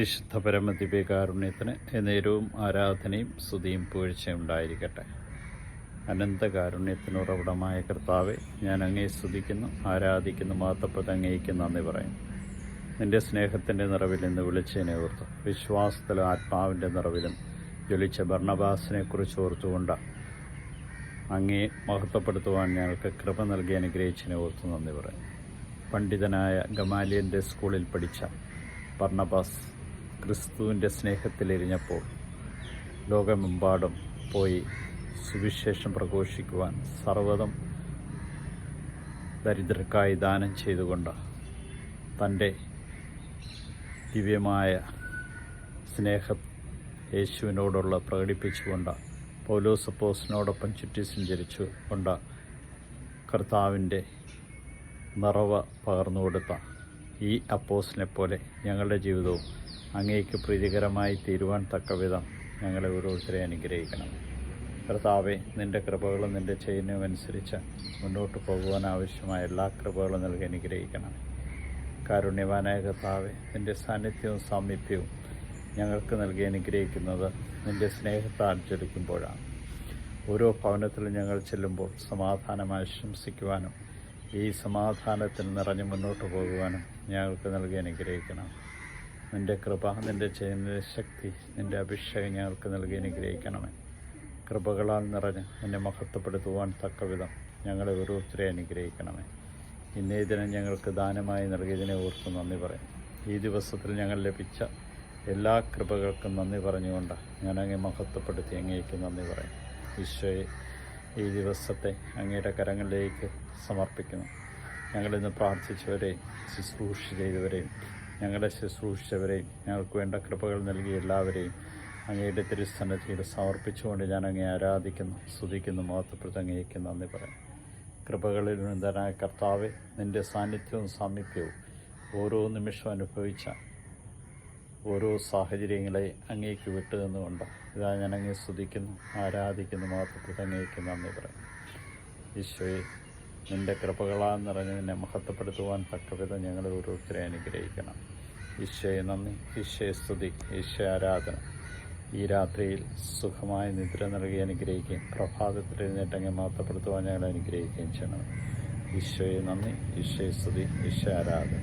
വിശുദ്ധ പരമദിവ്യകാരുണ്യത്തിന് എന്നേരവും ആരാധനയും സ്തുതിയും പുകഴ്ചയും ഉണ്ടായിരിക്കട്ടെ. അനന്തകാരുണ്യത്തിന് ഉറവിടമായ കർത്താവെ, ഞാൻ അങ്ങയെ സ്തുതിക്കുന്നു, ആരാധിക്കുന്നു, മഹത്വപ്പെട്ട് അങ്ങേയ്ക്ക് നന്ദി പറയുന്നു. നിന്റെ സ്നേഹത്തിൻ്റെ നിറവിൽ നിന്ന് വിളിച്ചതിനെ ഓർത്തു, വിശ്വാസത്തിലും ആത്മാവിൻ്റെ നിറവിലും ജ്വലിച്ച ഭർണബാസിനെക്കുറിച്ച് ഓർത്തുകൊണ്ട് അങ്ങയെ മഹത്വപ്പെടുത്തുവാൻ ഞങ്ങൾക്ക് കൃപ നൽകി അനുഗ്രഹിച്ചതിനെ ഓർത്ത് നന്ദി പറയുന്നു. പണ്ഡിതനായ ഗമാലിയലിൻ്റെ സ്കൂളിൽ പഠിച്ച ഭർണബാസ് ക്രിസ്തുവിൻ്റെ സ്നേഹത്തിലെരിഞ്ഞപ്പോൾ ലോകമെമ്പാടും പോയി സുവിശേഷം പ്രഘോഷിക്കുവാൻ സർവ്വതും ദരിദ്രർക്കായി ദാനം ചെയ്തുകൊണ്ട് തൻ്റെ ദിവ്യമായ സ്നേഹം യേശുവിനോടുള്ള പ്രകടിപ്പിച്ചുകൊണ്ട് പൗലോസ് അപ്പോസ്തലനോടൊപ്പം ചുറ്റി സഞ്ചരിച്ചു കൊണ്ട് കർത്താവിൻ്റെ നിറവ് പകർന്നു കൊടുത്ത ഈ അപ്പോസ്തലനെ പോലെ ഞങ്ങളുടെ ജീവിതവും അങ്ങേക്ക് പ്രീതികരമായി തീരുവാൻ തക്കവിധം ഞങ്ങളെ ഓരോരുത്തരെ അനുഗ്രഹിക്കണം. കർത്താവെ, നിൻ്റെ കൃപകളും നിൻ്റെ ചൈതന്യവും അനുസരിച്ച് മുന്നോട്ട് പോകുവാൻ ആവശ്യമായ എല്ലാ കൃപകളും നൽകി അനുഗ്രഹിക്കണം. കാരുണ്യവാനായ കർത്താവെ, നിൻ്റെ സാന്നിധ്യവും സാമീപ്യവും ഞങ്ങൾക്ക് നൽകി അനുഗ്രഹിക്കുന്നത് നിൻ്റെ സ്നേഹത്താൽ ജ്വലിക്കുമ്പോഴാണ്. ഓരോ ഭവനത്തിലും ഞങ്ങൾ ചെല്ലുമ്പോൾ സമാധാനം ആശംസിക്കുവാനും ഈ സമാധാനത്തിൽ നിറഞ്ഞ് മുന്നോട്ട് പോകുവാനും ഞങ്ങൾക്ക് നൽകി അനുഗ്രഹിക്കണം. നിൻ്റെ കൃപ, നിൻ്റെ ശക്തി, നിൻ്റെ അഭിഷേകം ഞങ്ങൾക്ക് നൽകി അനുഗ്രഹിക്കണമേ. കൃപകളാൽ നിറഞ്ഞ് നിന്നെ മഹത്വപ്പെടുത്തുവാൻ തക്കവിധം ഞങ്ങളെ ഓരോരുത്തരെ അനുഗ്രഹിക്കണമേ. ഇന്നേ ദിനം ഞങ്ങൾക്ക് ദാനമായി നൽകിയതിനെ ഓർത്ത് നന്ദി പറയും. ഈ ദിവസത്തിൽ ഞങ്ങൾ ലഭിച്ച എല്ലാ കൃപകൾക്കും നന്ദി പറഞ്ഞുകൊണ്ട് ഞാൻ അങ്ങേ മഹത്വപ്പെടുത്തി അങ്ങേക്ക് നന്ദി പറയും. ഈശോയെ, ഈ ദിവസത്തെ അങ്ങയുടെ കരങ്ങളിലേക്ക് സമർപ്പിക്കുന്നു. ഞങ്ങളിന്ന് പ്രാർത്ഥിച്ചവരെയും ശുശ്രൂഷ ചെയ്തവരെയും ഞങ്ങളെ ശുശ്രൂഷിച്ചവരെയും ഞങ്ങൾക്ക് വേണ്ട കൃപകൾ നൽകിയ എല്ലാവരെയും അങ്ങയുടെ തിരുസന്നിധിയിൽ സമർപ്പിച്ചുകൊണ്ട് ഞാൻ അങ്ങേ ആരാധിക്കുന്നു, സ്തുതിക്കുന്നു, മഹത്വപ്പെടുത്തി അങ്ങേക്ക് നന്ദി പറയും. കൃപകളിൽ നിന്നതനായ കർത്താവെ, നിൻ്റെ സാന്നിധ്യവും സാമീപ്യവും ഓരോ നിമിഷവും അനുഭവിച്ച ഓരോ സാഹചര്യങ്ങളെ അങ്ങേക്ക് വിട്ടു നിന്നുകൊണ്ട് ഇതാ ഞാൻ അങ്ങേ സ്തുതിക്കുന്നു, ആരാധിക്കുന്നു, മഹത്വപ്പെടുത്തി അങ്ങേക്ക് നന്ദി പറയും. ഈശോയെ, നിൻ്റെ കൃപകളാൽ നിറഞ്ഞ് നിന്നെ മഹത്വപ്പെടുത്തുവാൻ തക്കവിധം ഞങ്ങളെ ഓരോരുത്തരെ അനുഗ്രഹിക്കണം. ഈശോയെ നന്ദി, ഈശോയെ സ്തുതി, ഈശോ ആരാധന. ഈ രാത്രിയിൽ സുഖമായ നിദ്ര നൽകി അനുഗ്രഹിക്കുകയും പ്രഭാതത്തിൽ എഴുന്നേറ്റങ്ങെ മഹത്വപ്പെടുത്തുവാൻ ഞങ്ങളെ അനുഗ്രഹിക്കുകയും ചെയ്യണം. ഈശോയെ നന്ദി, ഈശോയെ സ്തുതി, ഈശോ ആരാധന.